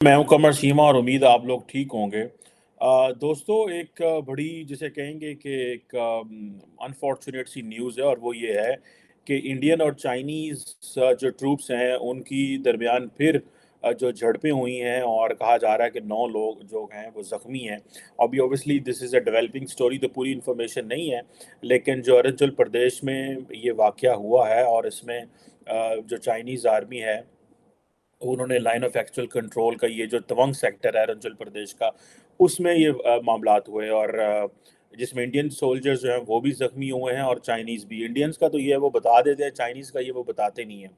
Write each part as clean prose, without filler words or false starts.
मैं हूं कमर सीमा और उम्मीद है आप लोग ठीक होंगे। दोस्तों एक बड़ी जिसे कहेंगे कि एक अनफॉर्चुनेट सी न्यूज़ है और वो ये है कि इंडियन और चाइनीज़ जो ट्रूप्स हैं उनकी दरमियान फिर जो झड़पें हुई हैं और कहा जा रहा है कि 9 लोग जो हैं वो ज़ख्मी हैं। अभी obviously this is a developing story, तो पूरी इन्फॉर्मेशन नहीं है, लेकिन जो अरुणाचल प्रदेश में ये वाक़या हुआ है और इसमें जो चाइनीज़ आर्मी है उन्होंने लाइन ऑफ एक्चुअल कंट्रोल का ये जो तवांग सेक्टर है अरुणाचल प्रदेश का, उसमें ये मामलात हुए और जिसमें इंडियन सोल्जर्स जो हैं वो भी ज़ख्मी हुए हैं और चाइनीज़ भी। इंडियंस का तो ये है वो बता देते हैं, चाइनीज़ का ये वो बताते नहीं हैं।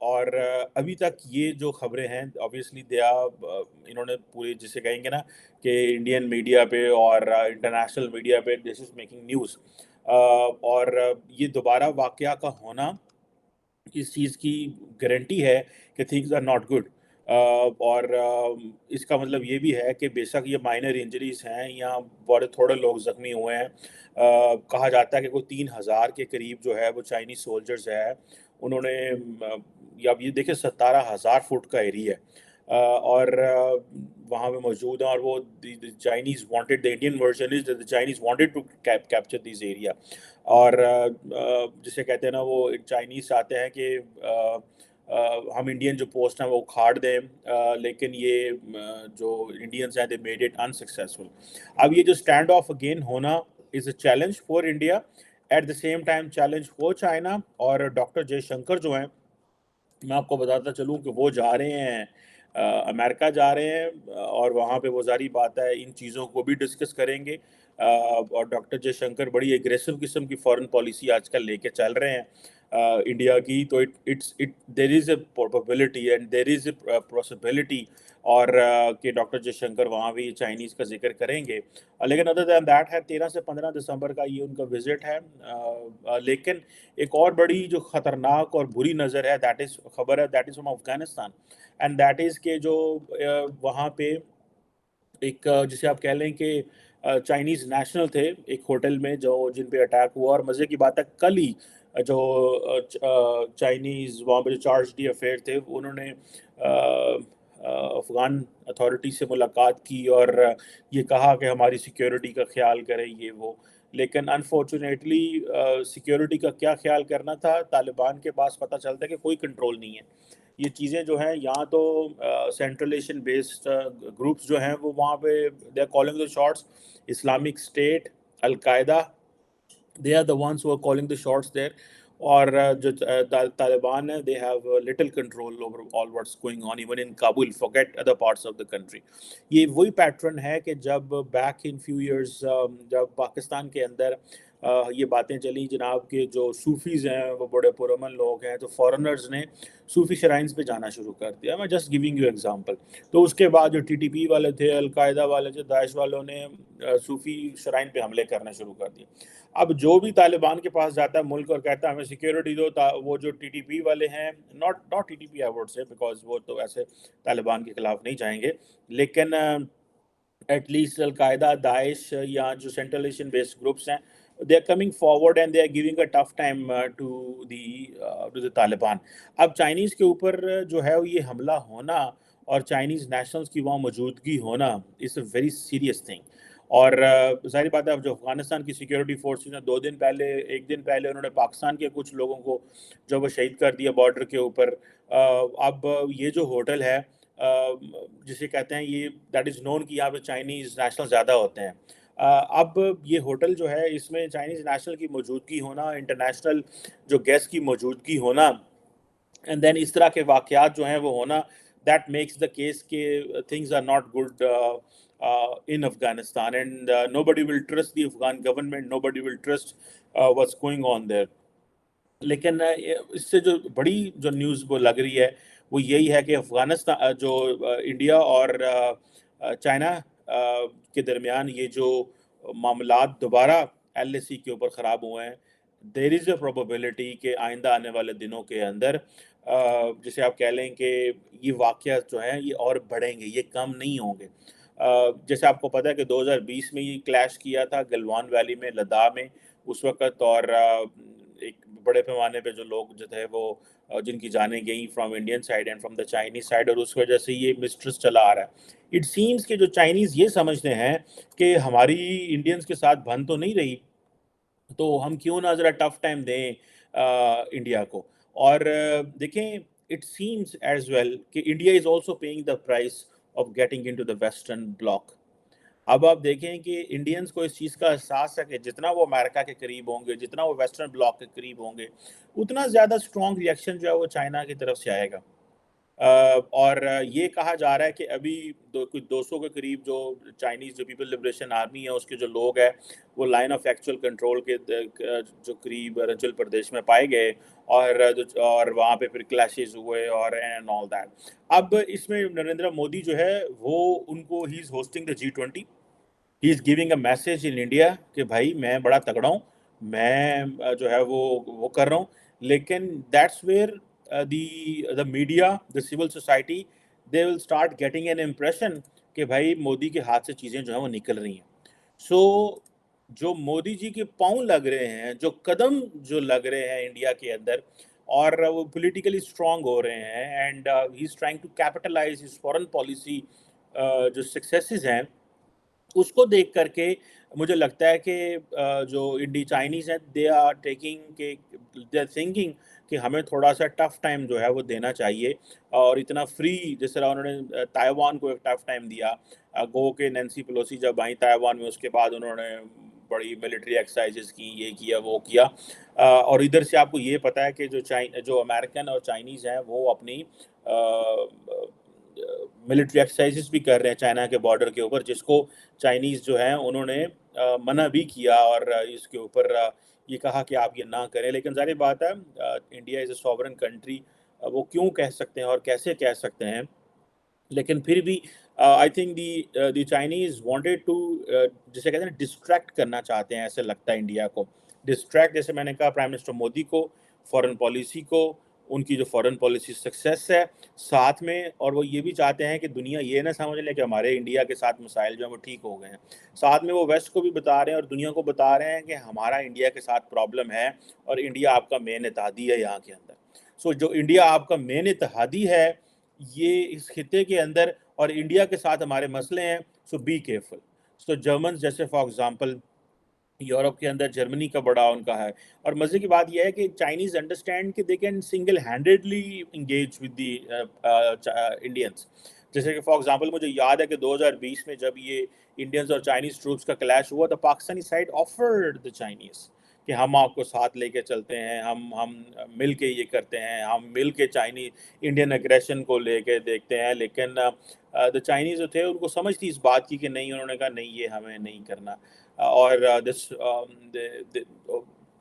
और अभी तक ये जो खबरें हैं ऑब्वियसली इन्होंने पूरी जिसे कहेंगे ना कि इंडियन मीडिया पे और इंटरनेशनल मीडिया पे दिस इज़ मेकिंग न्यूज़। और ये दोबारा वाक़या का होना इस चीज़ की गारंटी है कि थिंग्स आर नॉट गुड। और इसका मतलब ये भी है कि बेशक ये माइनर इंजरीज हैं या बड़े थोड़े लोग ज़ख्मी हुए हैं। कहा जाता है कि कोई 3,000 के करीब जो है वो चाइनीज़ सोल्जर्स है, उन्होंने या अब ये देखिए 17,000 फुट का एरिया है। और वहाँ पे मौजूद हैं और वो Chinese wanted the Indian version is the Chinese wanted to capture this area. और जिसे कहते हैं ना वो चाइनीज़ चाहते हैं कि हम इंडियन जो पोस्ट हैं वो उखाड़ दें, लेकिन ये जो इंडियंस हैं दे मेड इट अनसक्सेसफुल। अब ये जो स्टैंड ऑफ अगेन होना is a challenge for India, eight the same time challenge for China. और डॉक्टर जयशंकर जो हैं, मैं आपको बताता चलूँ कि वो जा रहे हैं अमेरिका जा रहे हैं, और वहाँ पे वो ज़ाहिर बात है इन चीज़ों को भी डिस्कस करेंगे। और डॉक्टर जयशंकर बड़ी एग्रेसिव किस्म की फॉरेन पॉलिसी आजकल लेके चल रहे हैं इंडिया की। तो it there is a probability and there is a possibility और कि डॉक्टर जयशंकर वहाँ भी चाइनीज़ का ज़िक्र करेंगे। लेकिन अदर दैन दैट है 13 से 15 दिसंबर का ये उनका विज़िट है। लेकिन एक और बड़ी जो ख़तरनाक और बुरी नज़र है दैट इज़ खबर है that is from Afghanistan. And that is के जो वहाँ पे एक जिसे आप कह लें कि चाइनीज़ नेशनल थे एक होटल में जो जिन पे अटैक हुआ। और मज़े की बात है कल ही जो चाइनीज़ वहाँ पे जो चार्ज डी अफेयर थे उन्होंने अफ़गान अथॉरिटी से मुलाकात की और ये कहा कि हमारी सिक्योरिटी का ख़्याल करें ये वो। लेकिन अनफॉर्चुनेटली सिक्योरिटी का क्या ख़्याल करना था, तालिबान के पास पता चलता है कि कोई कंट्रोल नहीं है। ये चीज़ें जो हैं यहाँ तो सेंट्रल एशियन बेस्ड ग्रुप्स जो हैं वो वहाँ पे they are calling the shots. Islamic State, Al Qaeda, they are the ones who are calling the shots there. और जो तालिबान है they have little control over all what's going on even in Kabul, forget other parts of the country. ये वही pattern है कि जब back in few years जब पाकिस्तान के अंदर ये बातें चली जनाब के जो सूफ़ीज़ हैं वो बड़े पुरअमन लोग हैं, तो फॉरेनर्स ने सूफ़ी शराइन्स पे जाना शुरू कर दिया। मैं जस्ट गिविंग यू एग्ज़ाम्पल। तो उसके बाद जो टीटीपी वाले थे, अल-कायदा वाले थे, दाइश वालों ने सूफ़ी शराइन पे हमले करने शुरू कर दिए। अब जो भी तालिबान के पास जाता है मुल्क और कहता है हमें सिक्योरिटी दो, वो जो टीटीपी वाले हैं, not not TTP I would say because वो तो ऐसे तालिबान के खिलाफ नहीं जाएँगे, लेकिन एटलीस्ट अल-कायदा, दाइश या जो सेंट्रल एशियन बेस्ड ग्रुप्स हैं, they are coming forward and they are giving a tough time to the Taliban. अब चाइनीज़ के ऊपर जो है ये हमला होना और चाइनीज़ नेशनल्स की वहाँ मौजूदगी होना is a very serious thing. और ज़ाहिर बात है अब जो अफ़गानिस्तान की सिक्योरिटी फोर्सेस ने 2 दिन पहले 1 दिन पहले उन्होंने पाकिस्तान के कुछ लोगों को जो वो शहीद कर दिया बॉर्डर के ऊपर। अब ये जो होटल है जिसे कहते हैं ये दैट इज़ नोन कि यहाँ पे चाइनीज़ नेशनल ज़्यादा होते हैं। अब ये होटल जो है इसमें चाइनीज़ नेशनल की मौजूदगी होना, इंटरनेशनल जो गेस्ट की मौजूदगी होना एंड देन इस तरह के वाक़यात जो हैं वो होना, दैट मेक्स द केस कि things are not good in Afghanistan and nobody will trust the Afghan government, nobody will trust what's going on there. लेकिन इससे जो बड़ी जो न्यूज़ वो लग रही है, वो यही है कि जो इंडिया और चाइना के दरमियान ये जो मामलात दोबारा एलएसी के ऊपर ख़राब हुए हैं, देयर इज़ अ प्रोबेबिलिटी कि आइंदा आने वाले दिनों के अंदर जिसे आप कह लें कि ये वाक़यात जो हैं ये और बढ़ेंगे, ये कम नहीं होंगे। जैसे आपको पता है कि 2020 में ये क्लैश किया था गलवान वैली में, लद्दाख में उस वक़्त। और एक बड़े पैमाने पे जो लोग जो थे वो जिनकी जाने गई from Indian side and from the Chinese side, और उस वजह से ये मिस्ट्रस्ट चला आ रहा है। इट सीम्स कि जो चाइनीज़ ये समझते हैं कि हमारी इंडियंस के साथ बन तो नहीं रही, तो हम क्यों ना ज़रा टफ टाइम दें इंडिया को। और देखें, इट सीम्स एज वेल कि India is also paying the price of getting into the western block. अब आप देखें कि इंडियंस को इस चीज़ का एहसास है कि जितना वो अमेरिका के करीब होंगे, जितना वो वेस्टर्न ब्लॉक के करीब होंगे, उतना ज़्यादा स्ट्रॉन्ग रिएक्शन जो है वो चाइना की तरफ से आएगा। और ये कहा जा रहा है कि अभी कुछ 200 के करीब जो चाइनीज़ जो पीपल लिबरेशन आर्मी है उसके जो लोग हैं, वो लाइन ऑफ एक्चुअल कंट्रोल के जो करीब अरुणाचल प्रदेश में पाए गए, और वहाँ पे फिर क्लैशेस हुए और एंड ऑल दैट। अब इसमें नरेंद्र मोदी जो है वो उनको he is hosting the G20। He is giving a message in India कि भाई मैं बड़ा तगड़ा हूँ, मैं जो है वो कर रहा हूँ। लेकिन that's where the media, the civil society, they will start getting an impression कि भाई मोदी के हाथ से चीज़ें जो हैं वो निकल रही हैं। सो जो मोदी जी के पाँव लग रहे हैं, जो कदम जो लग रहे हैं इंडिया के अंदर, और वो पॉलिटिकली स्ट्रांग हो रहे हैं, and he is trying to capitalise his foreign policy जो सक्सेसेस हैं, उसको देख करके मुझे लगता है कि जो इंडी चाइनीज़ हैं, दे आर थिंकिंग कि हमें थोड़ा-सा टफ टाइम जो है वो देना चाहिए। और इतना फ्री, जिस तरह उन्होंने ताइवान को एक टफ टाइम दिया। गो के नैन्सी पेलोसी जब आई ताइवान में, उसके बाद उन्होंने बड़ी मिलिट्री एक्सरसाइज़ेज़ की, ये किया, वो किया। और इधर से आपको ये पता है कि जो अमेरिकन और चाइनीज़ हैं वो अपनी मिलिट्री एक्सरसाइजेज़ भी कर रहे हैं चाइना के बॉर्डर के ऊपर, जिसको चाइनीज़ जो हैं उन्होंने मना भी किया, और इसके ऊपर ये कहा कि आप ये ना करें। लेकिन ज़ाहिर बात है, India is a sovereign country, वो क्यों कह सकते हैं और कैसे कह सकते हैं। लेकिन फिर भी I think the Chinese wanted to, जिसे कहते हैं डिस्ट्रैक्ट करना चाहते हैं, ऐसे लगता है इंडिया को। डिस्ट्रैक्ट, जैसे मैंने कहा, प्राइम मिनिस्टर मोदी को, फॉरेन पॉलिसी को, उनकी जो फॉरेन पॉलिसी सक्सेस है साथ में। और वो ये भी चाहते हैं कि दुनिया ये ना समझ ले कि हमारे इंडिया के साथ मसाइल जो हैं वो ठीक हो गए हैं। साथ में वो वेस्ट को भी बता रहे हैं और दुनिया को बता रहे हैं कि हमारा इंडिया के साथ प्रॉब्लम है, और इंडिया आपका मेन इत्तेहादी है यहाँ के अंदर। सो जो इंडिया आपका मेन इत्तेहादी है ये इस खित्ते के अंदर, और इंडिया के साथ हमारे मसले हैं, सो बी केयरफुल। सो जर्मन्स जैसे फॉर एग्जांपल, यूरोप के अंदर जर्मनी का बड़ा उनका है। और मज़े की बात यह है कि चाइनीज़ अंडरस्टैंड कि they can single handedly engage with the Indians. जैसे कि फॉर एग्जांपल मुझे याद है कि 2020 में जब ये इंडियंस और चाइनीज़ ट्रूप्स का क्लैश हुआ, तो Pakistani side offered the Chinese कि हम आपको साथ लेके चलते हैं, हम मिल के ये करते हैं, हम मिल के चाइनी इंडियन एग्रेशन को लेके देखते हैं। लेकिन द चाइनीज़ जो थे उनको समझ थी इस बात की कि नहीं, उन्होंने कहा नहीं, ये हमें नहीं करना। और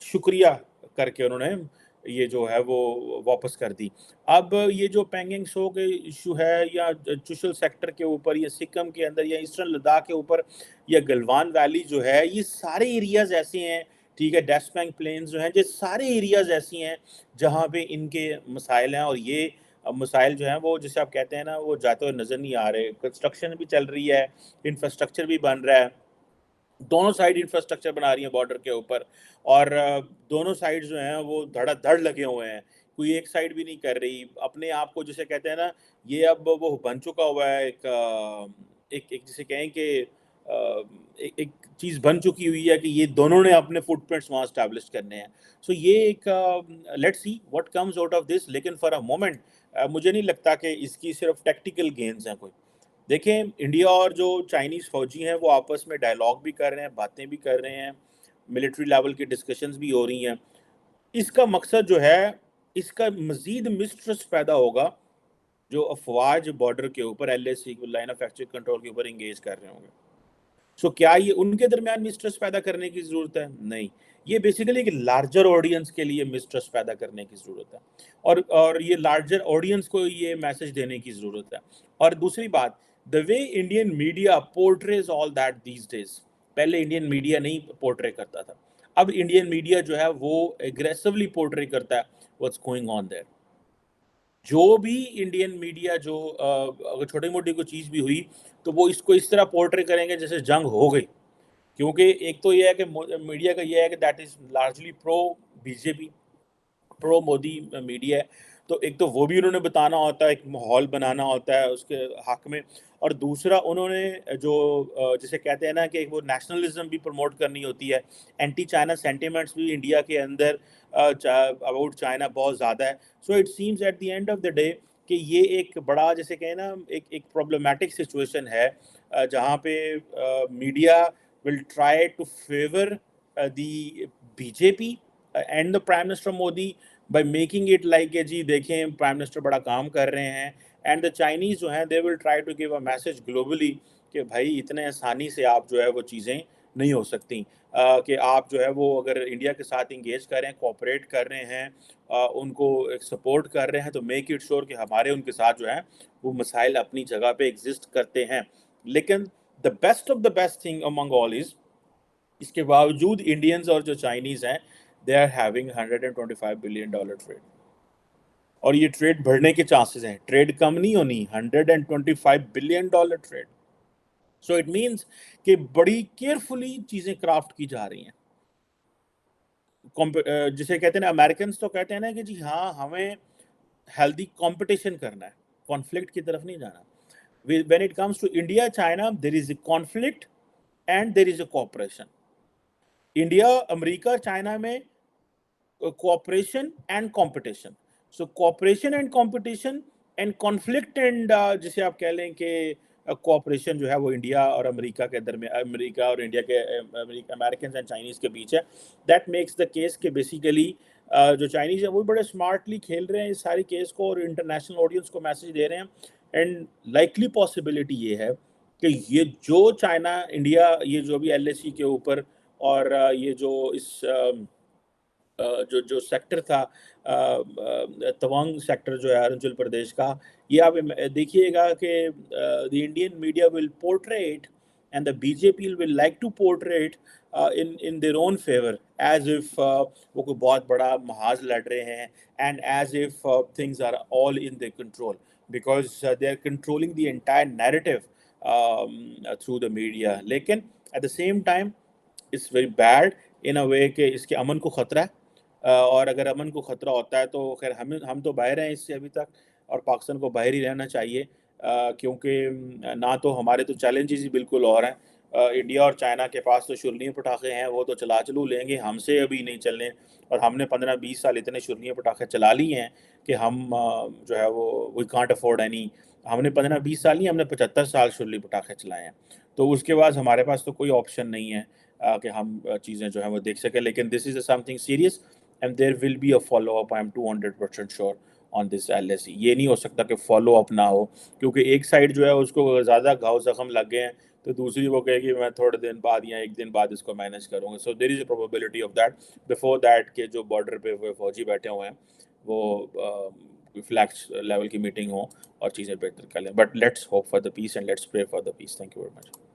शुक्रिया करके उन्होंने ये जो है वो वापस कर दी। अब ये जो पेंगिंग सो के इशू है, या चुशल सेक्टर के ऊपर, या सिक्किम के अंदर, या ईस्टर्न लद्दाख के ऊपर, या गलवान वैली जो है, ये सारे एरियाज़ ऐसे हैं, ठीक है, डेस्पेंग प्लेन्स जो हैं, ये सारे एरियाज़ ऐसी हैं जहाँ पे इनके मसाइल हैं। और ये मसाइल जो हैं वो, जिसे आप कहते हैं ना, वो जाते हुए नज़र नहीं आ रहे। कंस्ट्रक्शन भी चल रही है, इंफ्रास्ट्रक्चर भी बन रहा है, दोनों साइड इंफ्रास्ट्रक्चर बना रही हैं बॉर्डर के ऊपर। और दोनों साइड जो हैं वो धड़ाधड़ लगे हुए हैं, कोई एक साइड भी नहीं कर रही अपने आप को, जिसे कहते हैं ना, ये अब वो बन चुका हुआ है एक एक एक जिसे कहें कि एक एक चीज़ बन चुकी हुई है कि ये दोनों ने अपने फुटप्रिंट्स वहाँ एस्टैब्लिश करने हैं। सो ये एक, let's see what comes out of this. लेकिन फॉर अ मोमेंट मुझे नहीं लगता कि इसकी सिर्फ टैक्टिकल गेन्स हैं कोई। देखें, इंडिया और जो चाइनीज़ फ़ौजी हैं वो आपस में डायलॉग भी कर रहे हैं, बातें भी कर रहे हैं, मिलिट्री लेवल की डिस्कशंस भी हो रही हैं। इसका मकसद जो है, इसका मज़ीद मिसट्रस्ट पैदा होगा, जो अफ़वाज बॉर्डर के ऊपर LAC line of actual control के ऊपर एंगेज कर रहे होंगे। सो क्या ये उनके दरमियान मिसट्रस्ट पैदा करने की ज़रूरत है? नहीं। ये बेसिकली एक लार्जर ऑडियंस के लिए मिसट्रस्ट पैदा करने की ज़रूरत है, और ये लार्जर ऑडियंस को ये मैसेज देने की ज़रूरत है। और दूसरी बात, the way Indian media portrays all that these days, पहले इंडियन मीडिया नहीं पोर्ट्रे करता था। अब इंडियन मीडिया जो है वो एग्रेसिवली पोर्ट्रे करता है व्हाट्स गोइंग ऑन देयर। जो भी इंडियन मीडिया जो अगर छोटी-मोटी कोई चीज़ भी हुई, तो वो इसको इस तरह पोर्ट्रे करेंगे जैसे जंग हो गई। क्योंकि एक तो ये है कि मीडिया का ये है कि that is largely pro BJP, pro Modi media है। तो एक तो वो भी उन्होंने बताना होता है, एक माहौल बनाना होता है उसके हक में, और दूसरा उन्होंने जो जिसे कहते हैं ना कि वो नेशनलिज्म भी प्रमोट करनी होती है। एंटी चाइना सेंटिमेंट्स भी इंडिया के अंदर अबाउट चाइना बहुत ज़्यादा है। So it seems at the end of the day कि ये एक बड़ा जैसे कहें ना एक एक प्रॉब्लमेटिक सिचुएशन है, जहाँ पे media will try to favour the BJP and the prime minister Modi by making it like कि जी देखें प्राइम मिनिस्टर बड़ा काम कर रहे हैं, एंड द चाइनीज़ जो हैं they will try to give a message globally कि भाई इतने आसानी से आप जो है वो चीज़ें नहीं हो सकती, कि आप जो है वो अगर इंडिया के साथ इंगेज कर रहे हैं, कोऑपरेट कर रहे हैं, उनको एक सपोर्ट कर रहे हैं, तो मेक इट श्योर कि हमारे उनके साथ जो है वो मसाइल अपनी जगह पे एग्जिस्ट करते हैं। लेकिन the best of the best thing among all is, इसके बावजूद इंडियंस और जो चाइनीज़ हैं they are having $125 billion trade, और ये ट्रेड बढ़ने के चांसेस हैं, ट्रेड कम नहीं होनी, $125 billion trade. So it means कि बड़ी केयरफुली चीज़ें क्राफ्ट की जा रही हैं। जिसे कहते हैं ना, अमेरिकन तो कहते हैं ना कि जी हाँ हमें हेल्दी कंपटीशन करना है, कॉन्फ्लिक्ट की तरफ नहीं जाना। When it comes to India China there is a conflict and there is a cooperation. India America China में cooperation and competition. So cooperation and competition and conflict and जिसे आप कह लें कि कोऑपरेशन जो है वो इंडिया और अमेरिका के दरमियान, अमेरिका और इंडिया के अमेरिकन एंड चाइनीज़ के बीच है। दैट मेक्स द केस कि बेसिकली जो चाइनीज़ है वो बड़े स्मार्टली खेल रहे हैं इस सारी केस को और इंटरनेशनल ऑडियंस को मैसेज दे रहे हैं। एंड लाइकली पॉसिबिलिटी ये है कि ये जो चाइना इंडिया ये जो भी एलएसी के ऊपर और ये जो इस जो जो सेक्टर था, तवांग सेक्टर जो है अरुणाचल प्रदेश का, ये आप देखिएगा कि the Indian media will portrait and the BJP will like to portrait in their own favour as if वो कोई बहुत बड़ा महाज लड़ रहे हैं, and as if things are all in their control, because they are controlling the entire narrative through the media. लेकिन at the same time it's very bad in a way कि इसके अमन को ख़तरा है, और अगर अमन को ख़तरा होता है तो खैर हम तो बाहर हैं इससे अभी तक, और पाकिस्तान को बाहर ही रहना चाहिए, क्योंकि ना तो हमारे तो चैलेंजेस ही बिल्कुल और हैं। इंडिया और चाइना के पास तो शुरनीय पटाखे हैं, वो तो चला चलू लेंगे, हमसे अभी नहीं चलने, और हमने 15-20 साल इतने शुरनीय पटाखे चला लिए हैं कि हम जो है वो वी कांट अफोर्ड एनी। हमने 15-20 साल नहीं, हमने 75 साल शुरनीय पटाखे चलाए हैं, तो उसके बाद हमारे पास तो कोई ऑप्शन नहीं है कि हम चीज़ें जो हैं वो देख सकें। लेकिन this is something serious and there will be a follow up, I am 200% sure on this LAC. ये नहीं हो सकता कि फॉलो अप ना हो, क्योंकि एक साइड जो है उसको ज़्यादा घाव ज़ख्म लग गए हैं, तो दूसरी वो कहेगी मैं थोड़े दिन बाद या एक दिन बाद इसको मैनेज करूँगा। So there is a probability of that before that के जो बॉर्डर पे वो फौजी बैठे हुए हैं वो फ्लैक्स लेवल की मीटिंग हो और चीज़ें बेहतर कर लें। But let's hope for the peace and let's pray for the peace. Thank you very much.